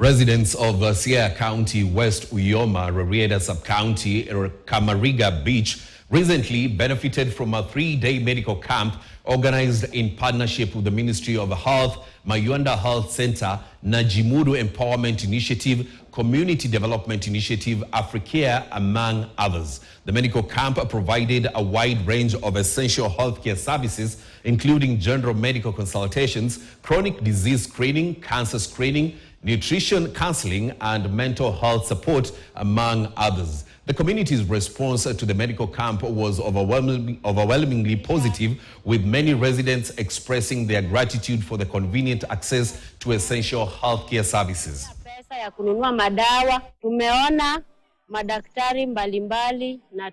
Residents of Siaya County, West Uyoma, Rarieda Sub-County, Kamariga Beach recently benefited from a 3-day medical camp organized in partnership with the Ministry of Health, Mayuanda Health Center, Najimuru Empowerment Initiative, Community Development Initiative, Africare, among others. The medical camp provided a wide range of essential healthcare services, including general medical consultations, chronic disease screening, cancer screening, nutrition counseling, and mental health support, among others. The community's response to the medical camp was overwhelmingly positive, with many residents expressing their gratitude for the convenient access to essential healthcare services. Pesa ya kununua madawa, tumeona madaktari mbalimbali na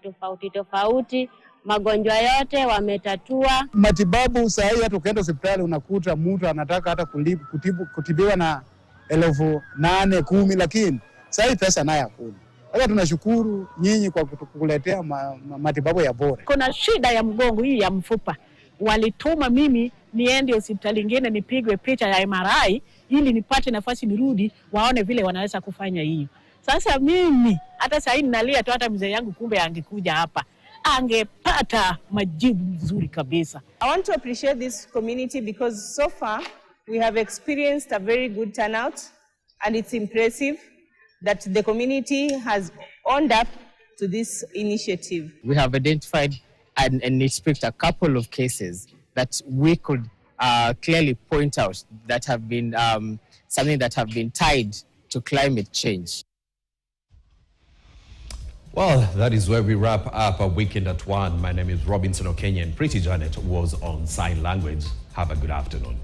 tofauti, magonjwa yote wametatua. Matibabu saa hii hata ukienda hospitali unakuta mtu anataka hata kutibiwa na 8,000, 10,000, lakini saa hii pesa nayo hakuna. Sasa tunashukuru nyinyi kwa kutuletea matibabu ya bora. Kuna shida ya mgongo hii ya mfupa. Walituma mimi niende hospitali nyingine nipigwe picha ya MRI ili nipate nafasi nirudi waone vile wanaweza kufanya hiyo. Sasa mimi hata sasa ninalia tu, hata mzee yangu kumbe angekuja hapa angepata majibu mzuri kabisa. I want to appreciate this community because so far we have experienced a very good turnout, and it's impressive that the community has owned up to this initiative. We have identified and inspected a couple of cases that we could clearly point out that have been something that have been tied to climate change. Well, that is where we wrap up a Weekend at 1. My name is Robinson Okenya, and Pretty Janet was on sign language. Have a good afternoon.